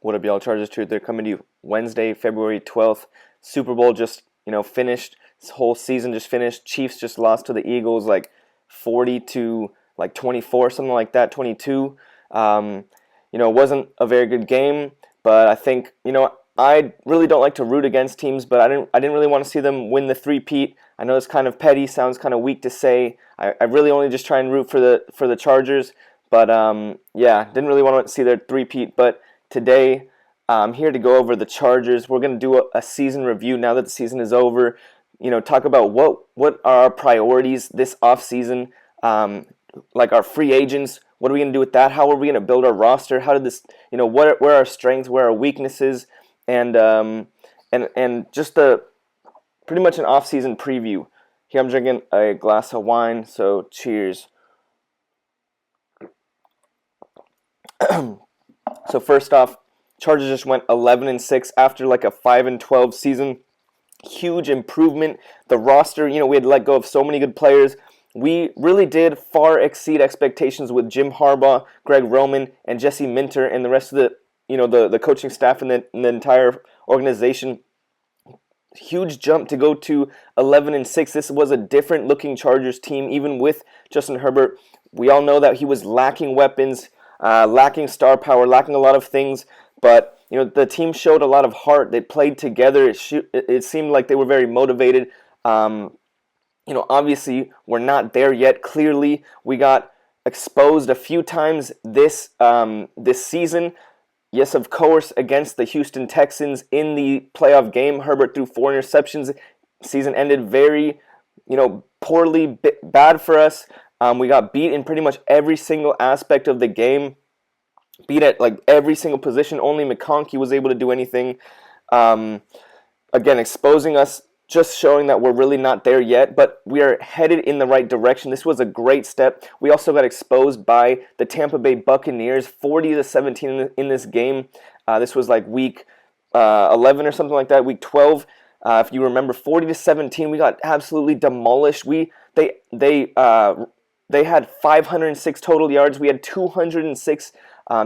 What up, y'all? Chargers Truth. They're coming to you Wednesday, February 12th. Super Bowl just, finished. This whole season just finished. Chiefs just lost to the Eagles like 40 to like 24, something like that, 22. It wasn't a very good game, but I think, I really don't like to root against teams, but I didn't really want to see them win the three-peat. I know it's kind of petty, sounds kind of weak to say. I really only just try and root for the Chargers, but didn't really want to see their three-peat, but today, I'm here to go over the Chargers. We're going to do a season review now that the season is over. Talk about what are our priorities this offseason, like our free agents. What are we going to do with that? How are we going to build our roster? How did this, where are our strengths, where are our weaknesses, and just pretty much an offseason preview. Here I'm drinking a glass of wine, so cheers. So first off, Chargers just went 11-6 after like a 5-12 season. Huge improvement. The roster, we had let go of so many good players. We really did far exceed expectations with Jim Harbaugh, Greg Roman, and Jesse Minter, and the rest of the coaching staff and the entire organization. Huge jump to go to 11-6. This was a different looking Chargers team, even with Justin Herbert. We all know that he was lacking weapons, lacking star power, lacking a lot of things, but the team showed a lot of heart. They played together. It seemed like they were very motivated. Obviously we're not there yet. Clearly, we got exposed a few times this season. Yes, of course, against the Houston Texans in the playoff game, Herbert threw 4 interceptions. Season ended very, poorly, bad for us. We got beat in pretty much every single aspect of the game. Beat at like every single position. Only McConkey was able to do anything. Again, exposing us, just showing that we're really not there yet, but we are headed in the right direction. This was a great step. We also got exposed by the Tampa Bay Buccaneers, 40-17 in this game. This was like week 11 or something like that, week 12. If you remember, 40-17, we got absolutely demolished. They had 506 total yards. We had 206.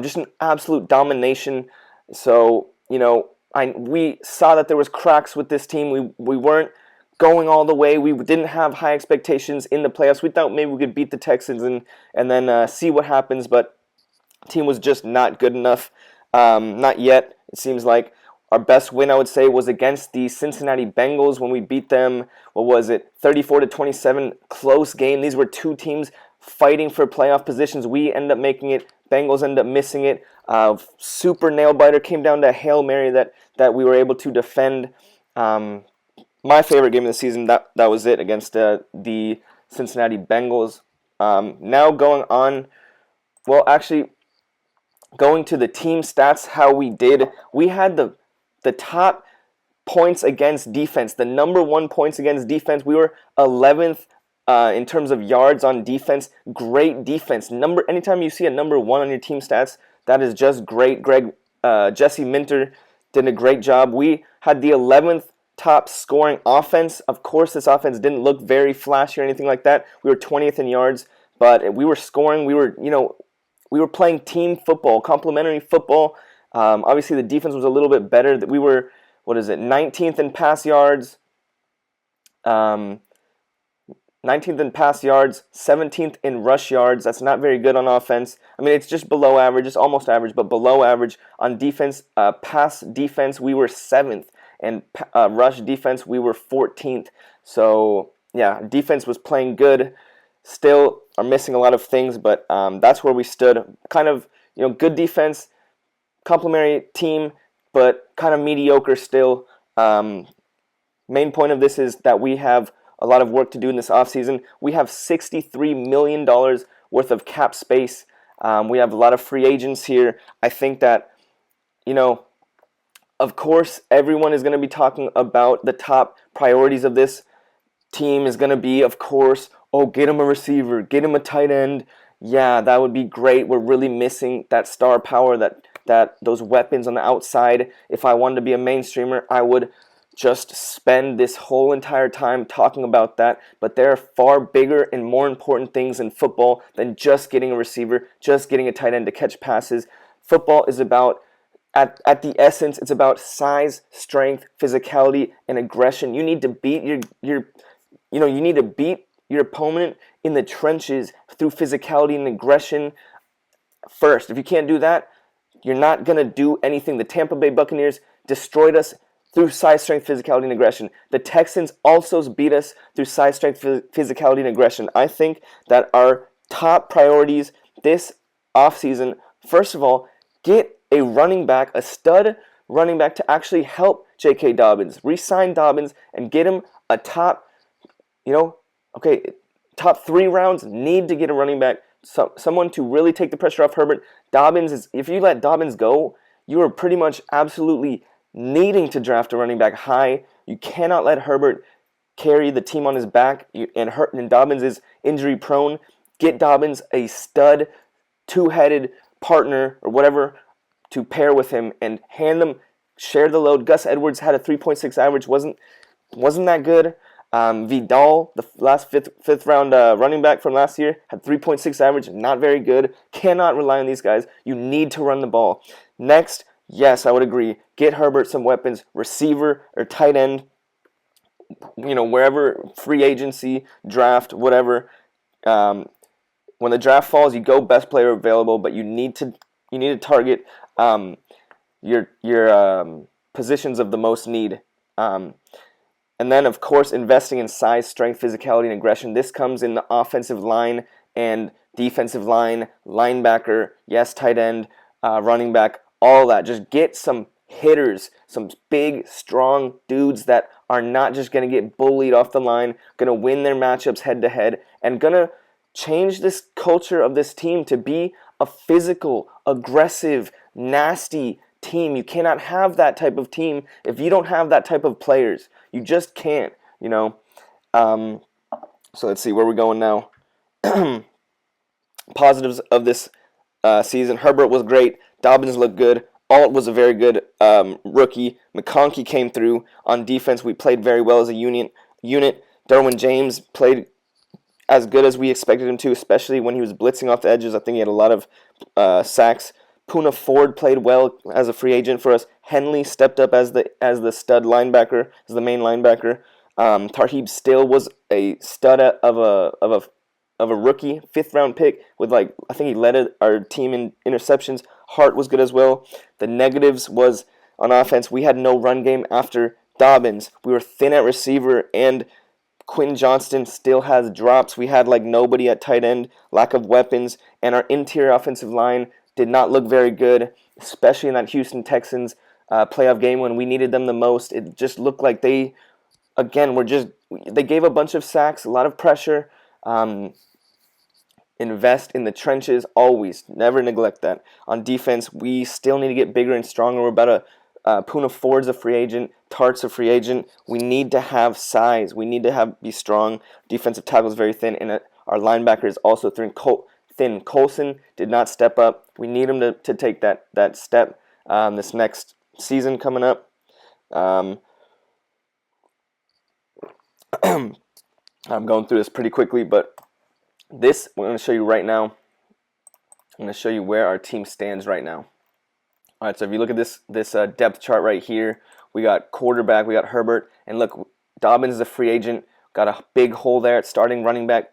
Just an absolute domination. So, we saw that there was cracks with this team. We weren't going all the way. We didn't have high expectations in the playoffs. We thought maybe we could beat the Texans and then see what happens, but the team was just not good enough. Not yet. It seems like our best win, I would say, was against the Cincinnati Bengals when we beat them, 34-27, close game. These were two teams fighting for playoff positions. We ended up making it. Bengals ended up missing it. Super nail-biter, came down to a Hail Mary that we were able to defend. My favorite game of the season, that was it, against the Cincinnati Bengals. Now going on, going to the team stats, how we did. We had the top points against defense, the number 1 points against defense. We were 11th in terms of yards on defense. Great defense. Anytime you see a number 1 on your team stats, that is just great. Jesse Minter did a great job. We had the 11th top scoring offense. Of course, this offense didn't look very flashy or anything like that. We were 20th in yards, but we were scoring. We were playing team football, complementary football. Obviously, the defense was a little bit better. We were, 19th in pass yards. 19th in pass yards, 17th in rush yards. That's not very good on offense. I mean, it's just below average. It's almost average, but below average. On defense, pass defense, we were 7th. And rush defense, we were 14th. So, yeah, defense was playing good. Still are missing a lot of things, but that's where we stood. Kind of, good defense, complimentary team, but kind of mediocre still. Main point of this is that we have a lot of work to do in this offseason. We have $63 million worth of cap space. We have a lot of free agents here. I think that, of course, everyone is going to be talking about the top priorities of this team is going to be, of course, get him a receiver, get him a tight end. Yeah, that would be great. We're really missing that star power, that those weapons on the outside. If I wanted to be a mainstreamer, I would just spend this whole entire time talking about that, but there are far bigger and more important things in football than just getting a receiver, just getting a tight end to catch passes. Football is about at the essence, it's about size, strength, physicality, and aggression. You need to beat you need to beat your opponent in the trenches through physicality and aggression first. If you can't do that, you're not going to do anything. The Tampa Bay Buccaneers destroyed us through size, strength, physicality, and aggression. The Texans also beat us through size, strength, physicality, and aggression. I think that our top priorities this offseason, first of all, get a running back, a stud running back to actually help J.K. Dobbins. Re-sign Dobbins and get him a top, top 3 rounds. Need to get a running back, someone to really take the pressure off Herbert. If you let Dobbins go, you are pretty much absolutely needing to draft a running back high. You cannot let Herbert carry the team on his back, and Dobbins is injury prone. Get Dobbins a stud, 2-headed partner or whatever to pair with him and share the load. Gus Edwards had a 3.6 average, wasn't that good. Vidal, the last fifth round running back from last year, had 3.6 average, not very good. Cannot rely on these guys. You need to run the ball. Next, yes, I would agree. Get Herbert some weapons, receiver or tight end, wherever, free agency, draft, whatever. When the draft falls, you go best player available, but you need to target your positions of the most need. And then, of course, investing in size, strength, physicality, and aggression. This comes in the offensive line and defensive line, linebacker, yes, tight end, running back, all that. Just get some hitters, some big, strong dudes that are not just going to get bullied off the line, going to win their matchups head-to-head, and going to change this culture of this team to be a physical, aggressive, nasty team. You cannot have that type of team if you don't have that type of players. You just can't, So let's see where we're going now. Positives of this season. Herbert was great. Dobbins looked good. Alt was a very good rookie. McConkey came through. On defense, we played very well as a unit. Derwin James played as good as we expected him to, especially when he was blitzing off the edges. I think he had a lot of sacks. Poona Ford played well as a free agent for us. Henley stepped up as the stud linebacker, as the main linebacker. Tarheeb Still was a stud of a rookie, 5th round pick with I think he led our team in interceptions. Hart was good as well. The negatives was on offense. We had no run game after Dobbins. We were thin at receiver, and Quinn Johnston still has drops. We had nobody at tight end, lack of weapons, and our interior offensive line did not look very good, especially in that Houston Texans playoff game when we needed them the most. It just looked like they gave a bunch of sacks, a lot of pressure. Invest in the trenches always. Never neglect that. On defense, we still need to get bigger and stronger. We're about Poona Ford's a free agent. Tart's a free agent. We need to have size. We need to be strong. Defensive tackle is very thin, and our linebacker is also thin. Colson did not step up. We need him to take that step this next season coming up. I'm going through this pretty quickly, but this we're going to show you right now. I'm going to show you where our team stands right now. All right, so if you look at this depth chart right here, we got quarterback, we got Herbert, and look, Dobbins is a free agent. Got a big hole there at starting running back.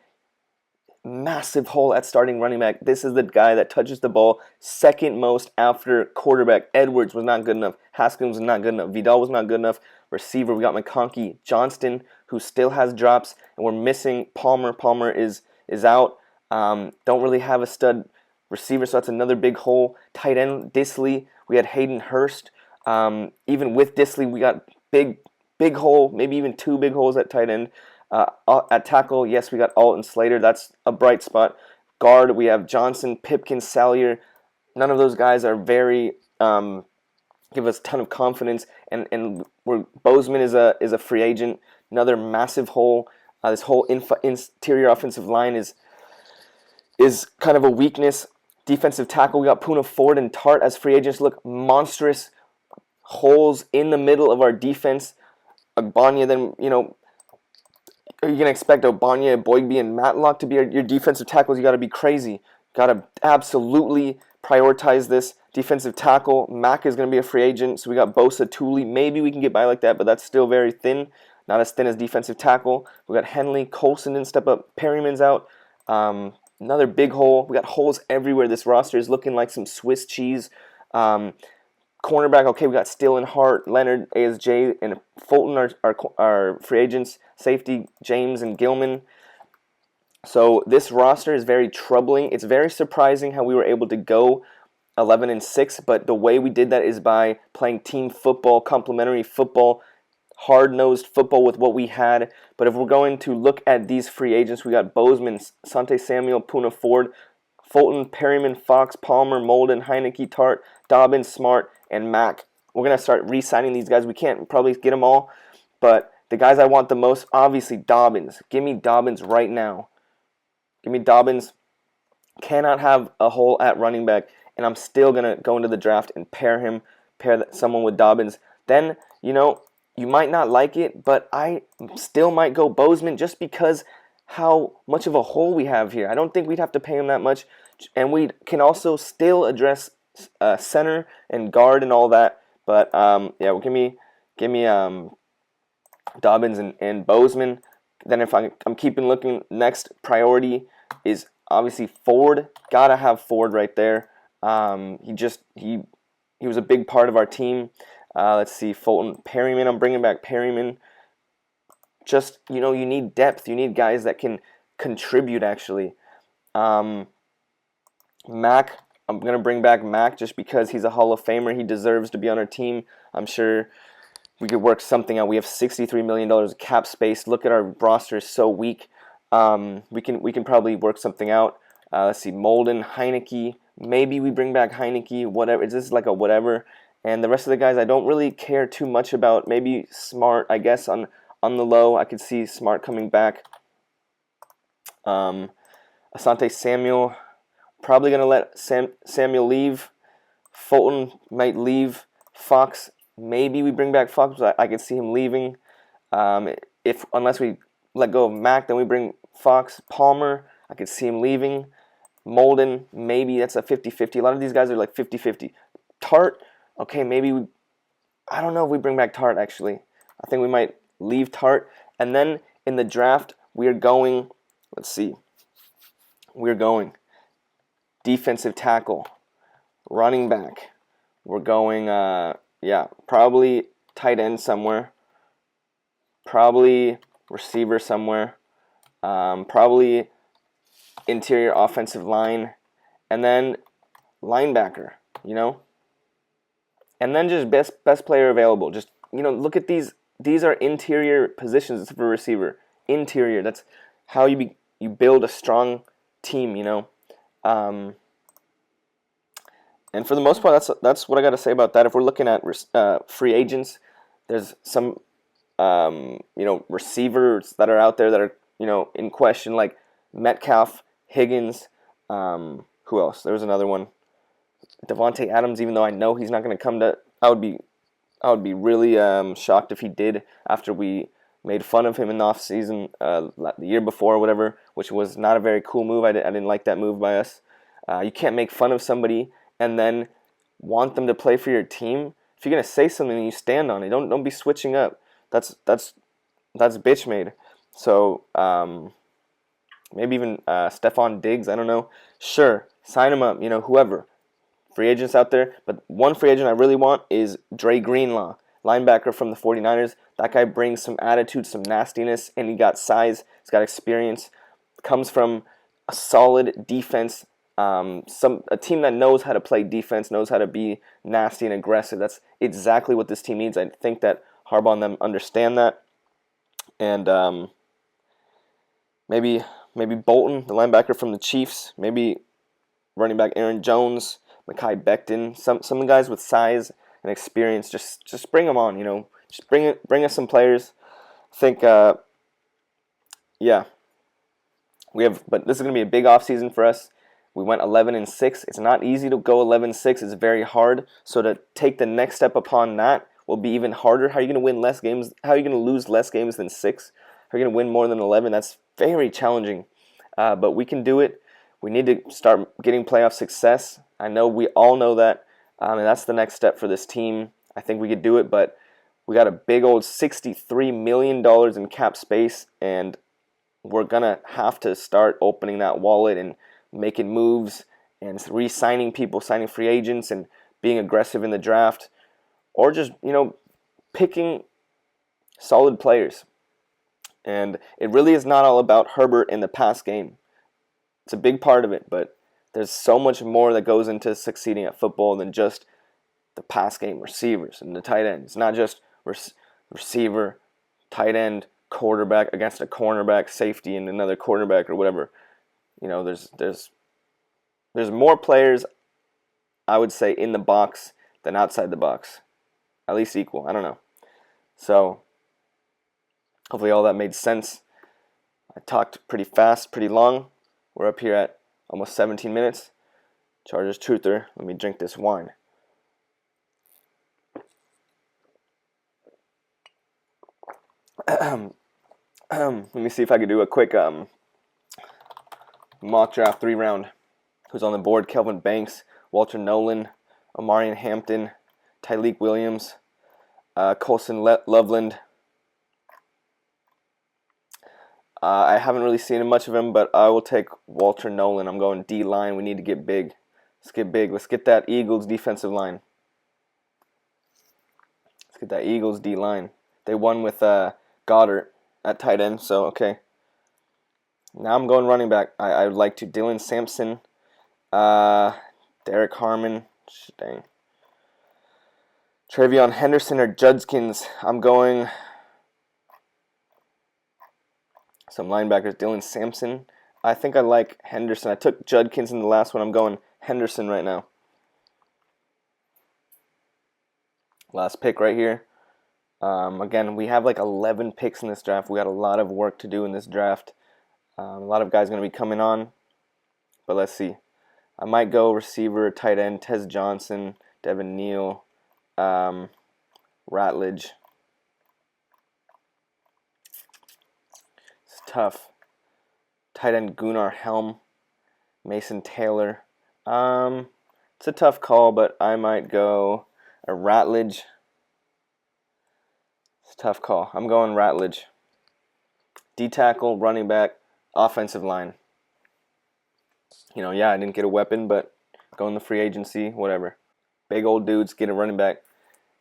Massive hole at starting running back. This is the guy that touches the ball second most after quarterback. Edwards was not good enough. Haskins was not good enough. Vidal was not good enough. Receiver, we got McConkey. Johnston, who still has drops, and we're missing Palmer. Palmer is out. Don't really have a stud receiver, so that's another big hole. Tight end, Disley. We had Hayden Hurst. Even with Disley, we got big hole, maybe even 2 big holes at tight end. At tackle, yes, we got Alt and Slater. That's a bright spot. Guard, we have Johnson, Pipkins, Salyer. None of those guys are very give us a ton of confidence. And Bozeman is a free agent. Another massive hole. This whole interior offensive line is kind of a weakness. Defensive tackle, we got Poona Ford and Tart as free agents. Look, monstrous holes in the middle of our defense. Agbanya, then, are you going to expect Ogbanya, Boygby, and Matlock to be your defensive tackles? You got to be crazy. Got to absolutely prioritize this. Defensive tackle, Mack is going to be a free agent, so we got Bosa, Tooley. Maybe we can get by like that, but that's still very thin. Not as thin as defensive tackle. We got Henley, Colson didn't step up. Perryman's out. Another big hole. We got holes everywhere. This roster is looking like some Swiss cheese. Cornerback, okay, we got Still and Hart, Leonard, ASJ, and Fulton are free agents. Safety, James and Gilman. So this roster is very troubling. It's very surprising how we were able to go 11-6, but the way we did that is by playing team football, complementary football, hard-nosed football with what we had. But if we're going to look at these free agents, we got Bozeman, Sante Samuel, Puna Ford, Fulton, Perryman, Fox, Palmer, Molden, Heineke, Tart, Dobbins, Smart, and Mack. We're going to start re-signing these guys. We can't probably get them all, but the guys I want the most, obviously Dobbins. Give me Dobbins right now. Give me Dobbins. Cannot have a hole at running back, and I'm still going to go into the draft and pair someone with Dobbins. Then, you might not like it, but I still might go Bozeman just because how much of a hole we have here. I don't think we'd have to pay him that much, and we can also still address center and guard and all that. But well, give me Dobbins and Bozeman. Then if I'm keeping looking, next priority is obviously Ford. Gotta have Ford right there. He was a big part of our team. Let's see, Fulton, Perryman. I'm bringing back Perryman. Just, you need depth. You need guys that can contribute, actually. Mack, I'm going to bring back Mack just because he's a Hall of Famer. He deserves to be on our team. I'm sure we could work something out. We have $63 million of cap space. Look at our roster is so weak. We can probably work something out. Let's see, Molden, Heineke. Maybe we bring back Heineke, whatever. This is like a whatever. And the rest of the guys I don't really care too much about. Maybe Smart, I guess, on the low. I could see Smart coming back. Asante Samuel, probably going to let Samuel leave. Fulton might leave. Fox, maybe we bring back Fox. I could see him leaving. Unless we let go of Mack, then we bring Fox. Palmer, I could see him leaving. Molden, maybe that's a 50-50. A lot of these guys are like 50-50. Tart, okay, I don't know if we bring back Tart, actually. I think we might leave Tart. And then in the draft, we are going, let's see. We're going defensive tackle, running back. We're going, probably tight end somewhere. Probably receiver somewhere. Probably interior offensive line. And then linebacker, And then just best player available. Just, look at these. These are interior positions for a receiver. Interior. That's how you build a strong team, And for the most part, that's what I got to say about that. If we're looking at free agents, there's some, receivers that are out there that are, in question, like Metcalf, Higgins. Who else? There was another one. Devontae Adams, even though I know he's not going to come to, I would be really shocked if he did after we made fun of him in the offseason the year before or whatever, which was not a very cool move. I didn't like that move by us. You can't make fun of somebody and then want them to play for your team. If you're going to say something, you stand on it. Don't be switching up. That's bitch made. So maybe even Stephon Diggs, I don't know. Sure, sign him up, whoever. Free agents out there. But one free agent I really want is Dre Greenlaw, linebacker from the 49ers. That guy brings some attitude, some nastiness, and he got size. He's got experience. Comes from a solid defense. A team that knows how to play defense, knows how to be nasty and aggressive. That's exactly what this team needs. I think that Harbaugh and them understand that. And maybe Bolton, the linebacker from the Chiefs. Maybe running back Aaron Jones, Mekhi Becton. Some guys with size and experience. Just bring them on. Just bring us some players. I think but this is going to be a big offseason for us. We went 11-6. It's not easy to go 11-6. It's very hard. So to take the next step upon that will be even harder. How are you going to win less games? How are you going to lose less games than 6? How are you going to win more than 11? That's very challenging. But we can do it. We need to start getting playoff success. I know we all know that, and that's the next step for this team. I think we could do it, but we got a big old $63 million in cap space, and we're going to have to start opening that wallet and making moves and re-signing people, signing free agents, and being aggressive in the draft, or just, picking solid players. And it really is not all about Herbert in the pass game. It's a big part of it, but there's so much more that goes into succeeding at football than just the pass game, receivers, and the tight end. It's not just receiver, tight end, quarterback against a cornerback, safety, and another quarterback or whatever. There's more players, I would say, in the box than outside the box. At least equal. I don't know. So hopefully all that made sense. I talked pretty fast, pretty long. We're up here at almost 17 minutes. Chargers Truther. Let me drink this wine. Let me see if I could do a quick mock draft 3-round. Who's on the board? Kelvin Banks, Walter Nolan, Omarion Hampton, Tyleik Williams, Colson Loveland. I haven't really seen much of him, but I will take Walter Nolan. I'm going D-line. We need to get big. Let's get big. Let's get that Eagles defensive line. Let's get that Eagles D-line. They won with Goddard at tight end, so okay. Now I'm going running back. I would like to Dylan Sampson, Derek Harmon, dang, Travion Henderson or Judkins. I'm going some linebackers. Dylan Sampson. I think I like Henderson. I took Judkins in the last one. I'm going Henderson right now. Last pick right here. Again, we have like 11 picks in this draft. We got a lot of work to do in this draft. A lot of guys going to be coming on. But let's see. I might go receiver, tight end, Tez Johnson, Devin Neal, Ratledge. It's tough. Tight end Gunnar Helm, Mason Taylor. It's a tough call, but I might go a Ratledge. It's a tough call. I'm going Ratledge. D-tackle, running back, offensive line. I didn't get a weapon, but go in the free agency, whatever. Big old dudes, get a running back,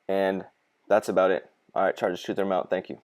and that's about it. All right, Chargers, shoot them out. Thank you.